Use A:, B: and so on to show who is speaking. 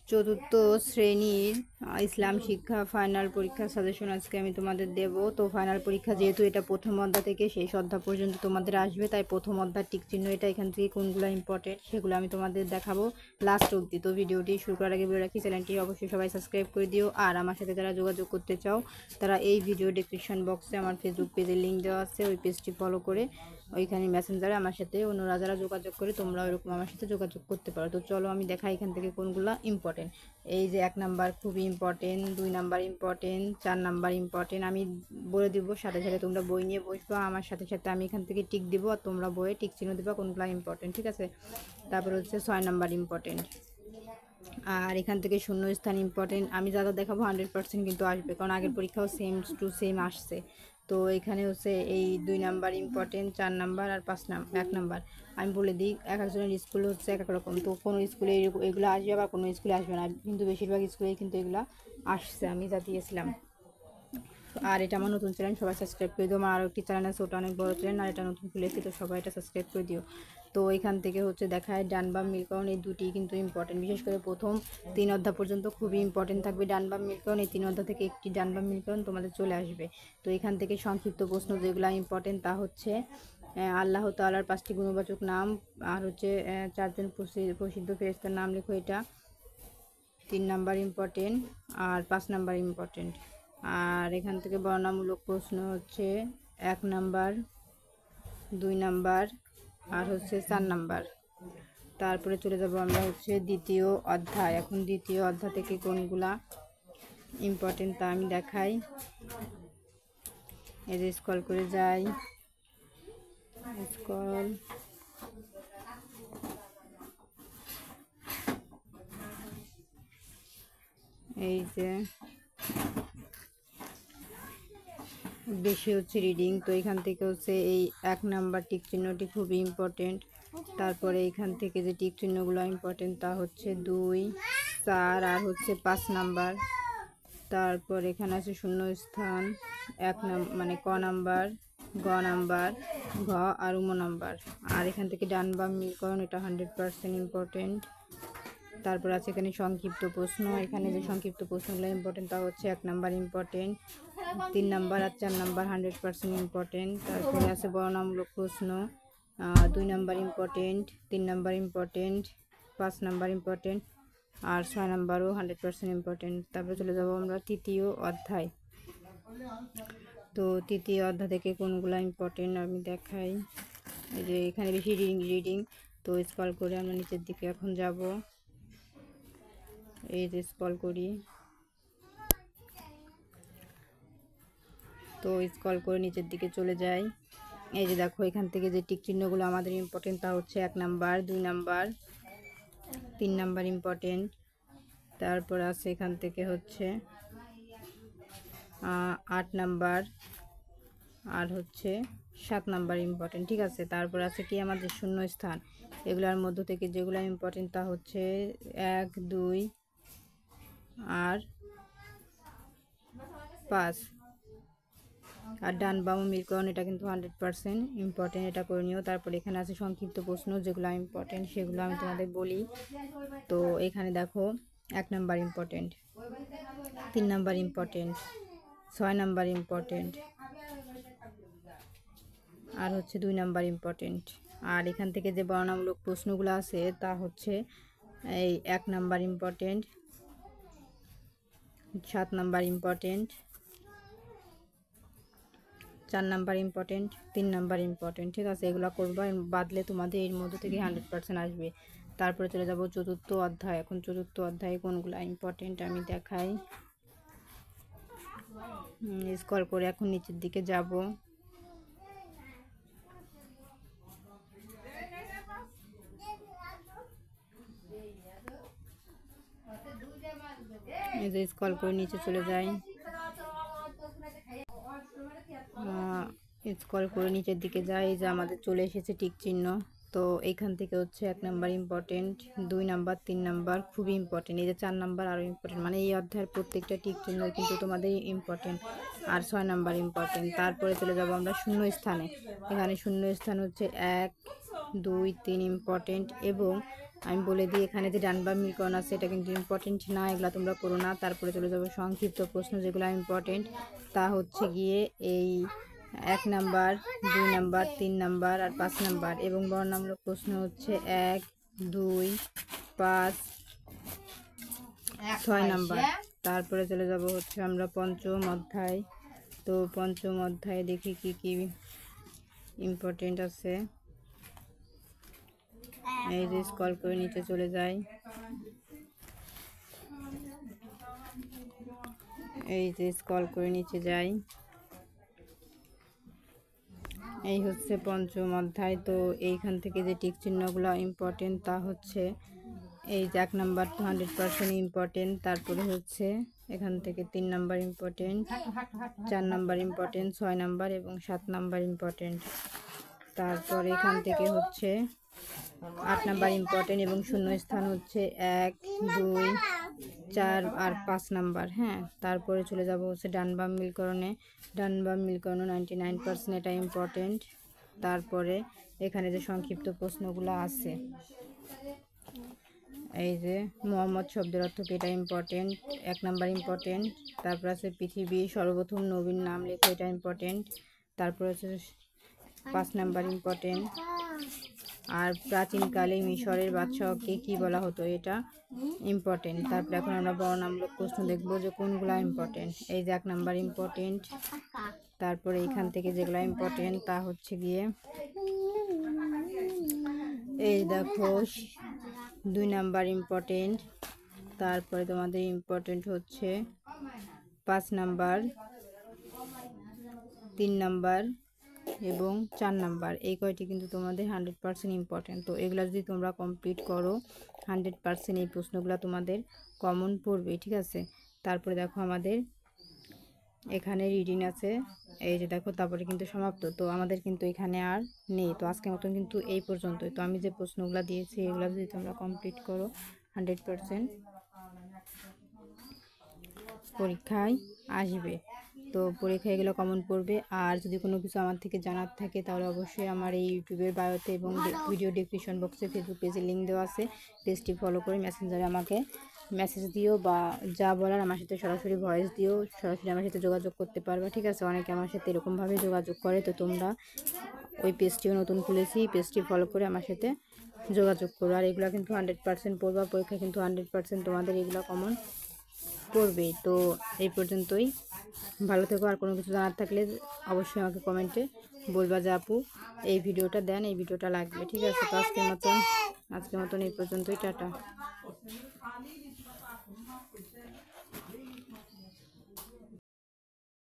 A: চতুর্থ শ্রেণীর ইসলাম শিক্ষা ফাইনাল পরীক্ষার সাজেশন আজকে আমি তোমাদের দেব। তো ফাইনাল পরীক্ষা যেহেতু এটা প্রথম অধ্যায় থেকে শেষ অধ্যায় পর্যন্ত তোমাদের আসবে, তাই প্রথম অধ্যায় টিক চিহ্ন এটা এখান থেকে কোনগুলো ইম্পর্টেন্ট সেগুলো আমি তোমাদের দেখাবো লাস্ট অবধি। তো ভিডিওটি শুরু করার আগে বলে রাখি, চ্যানেলটি অবশ্যই সবাই সাবস্ক্রাইব করে দিও। আর আমার সাথে যারা যোগাযোগ করতে চাও তারা এই ভিডিও ডেসক্রিপশন বক্সে আমার ফেসবুক পেজের লিঙ্ক দেওয়া আছে, ওই পেজটি ফলো করে ওইখানে মেসেঞ্জারে আমার সাথে অন্যরা যারা যোগাযোগ করে তোমরা ওইরকম আমার সাথে যোগাযোগ করতে পারো। তো চলো আমি দেখাই এখান থেকে কোনগুলো ইম্পর্টেন্ট। এই যে 1 নাম্বার খুবই important, 2 number important, 4 number important. আমি বলে দিব, সাথে সাথে তোমরা বই নিয়ে বসবো, আমার সাথে সাথে আমি এখান থেকে টিক দিব আর তোমরা বইয়ে টিক চিহ্ন দিবা কোনগুলো ইম্পর্টেন্ট, ঠিক আছে। তারপর হচ্ছে 6 নাম্বার ইম্পর্টেন্ট। আর এখান থেকে শূন্য স্থান ইম্পর্টেন্ট। আমি যারা দেখাবো 100% কিন্তু আসবে, কারণ আগের পরীক্ষাও সেম টু সেম আসছে। তো এখানে হচ্ছে এই 2 নাম্বার ইম্পর্টেন্ট, 4 নাম্বার আর 1 নাম্বার। আমি বলে দিই, এক একজনের স্কুল হচ্ছে এক এক রকম। তো কোনো স্কুলে এগুলো আসবে বা কোনো স্কুলে আসবে না, কিন্তু বেশিরভাগ স্কুলেই কিন্তু এগুলো আসছে, আমি যা দিয়েছিলাম। আর এটা আমার নতুন চ্যানেল, সবাই সাবস্ক্রাইব করে দিও। আমার আরও একটি চ্যানেল আছে, ওটা অনেক বড় চ্যানেল, আর এটা নতুন খুলেছি, তো সবাই এটা সাবস্ক্রাইব করে দিও। তো এখান থেকে হচ্ছে দেখায় ডান বাম মিলকরণ, এই দুটি কিন্তু ইম্পর্টেন্ট। বিশেষ করে প্রথম 3 অধ্যায় পর্যন্ত খুবই ইম্পর্টেন্ট থাকবে ডান বাম মিলকরণ। এই 3 অধ্যায় থেকে একটি ডান বাম মিলকরণ তোমাদের চলে আসবে। তো এখান থেকে সংক্ষিপ্ত প্রশ্ন যেগুলো ইম্পর্টেন্ট তা হচ্ছে আল্লাহ তাআলার 5টি গুণবাচক নাম, আর হচ্ছে 4 জন প্রসিদ্ধ ফেরেশতার নাম লেখো, এটা 3 নাম্বার ইম্পর্টেন্ট। আর 5 নাম্বার ইম্পর্টেন্ট। আর এখান থেকে বর্ণনামূলক প্রশ্ন হচ্ছে 1 নাম্বার, 2 নাম্বার আর হচ্ছে 4 নাম্বার। তারপরে চলে যাব আমরা হচ্ছে দ্বিতীয় অধ্যায়। এখন দ্বিতীয় অধ্যায় থেকে কোনগুলা ইম্পর্টেন্ট তা আমি দেখাই। এই যে স্ক্রল করে যাই, স্ক্রল এই যে বেশি হচ্ছে রিডিং। তো এখান থেকে হচ্ছে এই 1 নাম্বার টিক চিহ্নটি খুবই ইম্পর্টেন্ট। তারপরে এখান থেকে যে টিক চিহ্নগুলো ইম্পর্টেন্ট তা হচ্ছে 2, 4 আর হচ্ছে 5 নাম্বার। তারপর এখানে আছে শূন্য স্থান, 1 মানে ক নাম্বার, গ নাম্বার, ঘ আর উম নাম্বার। আর এখান থেকে ডান বাম মিলকরণ, এটা 100% ইম্পর্টেন্ট। তারপর আছে এখানে সংক্ষিপ্ত প্রশ্ন। এখানে যে সংক্ষিপ্ত প্রশ্নগুলো ইম্পর্টেন্ট তা হচ্ছে 1 নাম্বার ইম্পর্টেন্ট, 3 নাম্বার আর 4 নাম্বার 100% ইম্পর্টেন্ট। তারপরে আছে বর্ণনামূলক প্রশ্ন, 2 number important, 3 number important, 5 number important আর 6 নাম্বারও 100% ইম্পর্টেন্ট। তারপরে চলে যাব আমরা তৃতীয় অধ্যায়। তো তৃতীয় অধ্যায় থেকে কোনগুলো ইম্পর্টেন্ট আমি দেখাই। এই যে এখানে বেশি রিডিং। তো স্ক্রল করে আমরা নিচের দিকে এখন যাব। এই যে স্ক্রল করি, তো স্ক্রল করে নিচের দিকে চলে যাই। এই যে দেখো এখান থেকে যে টিক চিহ্নগুলো আমাদের ইম্পর্টেন্ট তা হচ্ছে 1 নাম্বার, 2 নাম্বার, 3 নাম্বার ইম্পর্টেন্ট। তারপর আছে এখান থেকে হচ্ছে 8 নাম্বার আর হচ্ছে 7 নাম্বার ইম্পর্টেন্ট, ঠিক আছে। তারপর আছে কি আমাদের শূন্য স্থান। এগুলোর মধ্য থেকে যেগুলো ইম্পর্টেন্ট তা হচ্ছে 1, 2 আর 5। আর ডান বাম মিলকরণ, এটা কিন্তু 100% ইম্পর্টেন্ট, এটা করে নিও। তারপর এখানে আছে সংক্ষিপ্ত প্রশ্ন, যেগুলো ইম্পর্টেন্ট সেগুলো আমি তোমাদের বলি। তো এখানে দেখো 1 number important, 3 number important, 6 number important আর হচ্ছে 2 নাম্বার ইম্পর্টেন্ট। আর এখান থেকে যে বর্ণনামূলক প্রশ্নগুলো আছে তা হচ্ছে এই 1 number important, 7 number important, 4 number important, 3 number important, ঠিক আছে। এগুলো করবা, বাদলে তোমাদের এর মধ্যে থেকে 100% আসবে। তারপরে চলে যাব চতুর্থ অধ্যায়। এখন চতুর্থ অধ্যায়ে কোনগুলো ইম্পর্টেন্ট আমি দেখাই। স্ক্রল করে এখন নিচের দিকে যাব। এই যে স্ক্রল করে নিচে চলে যাই, স্ক্রল করে নিচের দিকে যাই, এই যে আমাদের চলে এসেছে টিক চিহ্ন। তো এইখান থেকে হচ্ছে 1 নাম্বার ইম্পর্টেন্ট, 2 নাম্বার, 3 নাম্বার খুবই ইম্পর্টেন্ট, এই যে 4 নাম্বার আরও ইম্পর্টেন্ট। মানে এই অধ্যায়ের প্রত্যেকটা টিক চিহ্ন কিন্তু তোমাদের ইম্পর্টেন্ট। আর 6 নাম্বার ইম্পর্টেন্ট। তারপরে চলে যাব আমরা শূন্য স্থানে। এখানে শূন্য স্থান হচ্ছে 1, 2, 3 ইম্পর্টেন্ট এবং আমি বলে দিই, এখানে যে ডান বাম মিলকরণ আছে এটা কিন্তু ইম্পর্টেন্ট না, এগুলো তোমরা করো না। তারপরে চলে যাবো সংক্ষিপ্ত প্রশ্ন, যেগুলো ইম্পর্টেন্ট তা হচ্ছে গিয়ে এই 1 নাম্বার, 2 নাম্বার, 3 নাম্বার আর 5 নাম্বার। এবং বর্ণনামূলক প্রশ্ন হচ্ছে 1, 2, 5, 6 নাম্বার। তারপরে চলে যাব হচ্ছে আমরা পঞ্চম অধ্যায়। তো পঞ্চম অধ্যায়ে দেখি কি কি ইম্পর্টেন্ট আছে। এই যে স্ক্রল করে নিচে চলে যাই, এই যে স্ক্রল করে নিচে যাই, এই হচ্ছে পঞ্চম অধ্যায়। তো এইখান থেকে যে টিক চিহ্নগুলো ইম্পর্টেন্ট তা হচ্ছে এই যে 1 নাম্বার তো 100% ইম্পর্টেন্ট। তারপরে হচ্ছে এখান থেকে 3 number important, 4 number important, 6 number এবং 7 নাম্বার ইম্পর্টেন্ট। তারপর এখান থেকে হচ্ছে 8 নাম্বার ইম্পর্টেন্ট এবং শূন্যস্থান হচ্ছে 1, 2, 4 আর 5 নাম্বার। হ্যাঁ, তারপরে চলে যাব হচ্ছে ডান বাম মিলকরণে। ডান বাম মিলকরণ 99%, এটা ইম্পর্টেন্ট। তারপরে এখানে যে সংক্ষিপ্ত প্রশ্নগুলো আছে, এই যে মোহাম্মদ শব্দের অর্থ কি, এটা ইম্পর্টেন্ট, 1 নাম্বার ইম্পর্টেন্ট। তারপর আছে পৃথিবীর সর্বপ্রথম নবীর নাম লেখো, এটা ইম্পর্টেন্ট। তারপর হচ্ছে 5 নাম্বার ইম্পর্টেন্ট। আর প্রাচীনকালে মিশরের বাদশাহকে কি বলা হতো, এটা ইম্পর্টেন্ট। তারপরে এখন আমরা বর্ণনামূলক প্রশ্ন দেখবো যে কোনগুলো ইম্পর্টেন্ট। এই যে 1 নাম্বার ইম্পর্টেন্ট। তারপরে এইখান থেকে যেগুলো ইম্পর্টেন্ট তা হচ্ছে গিয়ে এই দেখো 2 নাম্বার ইম্পর্টেন্ট। তারপরে তোমাদের ইম্পর্টেন্ট হচ্ছে 5 নাম্বার, 3 নাম্বার এবং 4 নাম্বার। এই কয়টি কিন্তু তোমাদের 100% ইম্পর্টেন্ট। তো এগুলো যদি তোমরা কমপ্লিট করো 100% এই প্রশ্নগুলো তোমাদের কমন পড়বে, ঠিক আছে। তারপরে দেখো আমাদের এখানে রিডিং আছে, এই যে দেখো, তারপরে কিন্তু সমাপ্ত। তো আমাদের কিন্তু এখানে আর নেই। তো আজকের মতন কিন্তু এই পর্যন্তই। তো আমি যে প্রশ্নগুলো দিয়েছি এগুলো যদি তোমরা কমপ্লিট করো 100% পরীক্ষায় আসবে। তো পরীক্ষায় এগুলো কমন পড়বে। আর যদি কোনো কিছু আমার থেকে জানার থাকে তাহলে অবশ্যই আমার এই ইউটিউবের বায়োতে এবং ভিডিও ডেসক্রিপশন বক্সে ফেসবুক পেজে লিঙ্ক দেওয়া আছে, পেজটি ফলো করে মেসেঞ্জারে আমাকে মেসেজ দিও, বা যা বলার আমার সাথে সরাসরি ভয়েস দিও, সরাসরি আমার সাথে যোগাযোগ করতে পারবে, ঠিক আছে। অনেকে আমার সাথে এরকমভাবে যোগাযোগ করে। তো তোমরা ওই পেজটিও নতুন খুলেছি, পেজটি ফলো করে আমার সাথে যোগাযোগ করো। আর এগুলো কিন্তু 100% পড়বা, পরীক্ষা কিন্তু 100% তোমাদের এগুলো কমন পড়বে। তো এই পর্যন্তই, ভালো থেকো। আর কোনো কিছু জানার থাকলে অবশ্যই আমাকে কমেন্টে বলবা যে আপু এই ভিডিওটা দেন, এই ভিডিওটা লাগবে, ঠিক আছে। তো আজকের মতন এই পর্যন্তই, টাটা।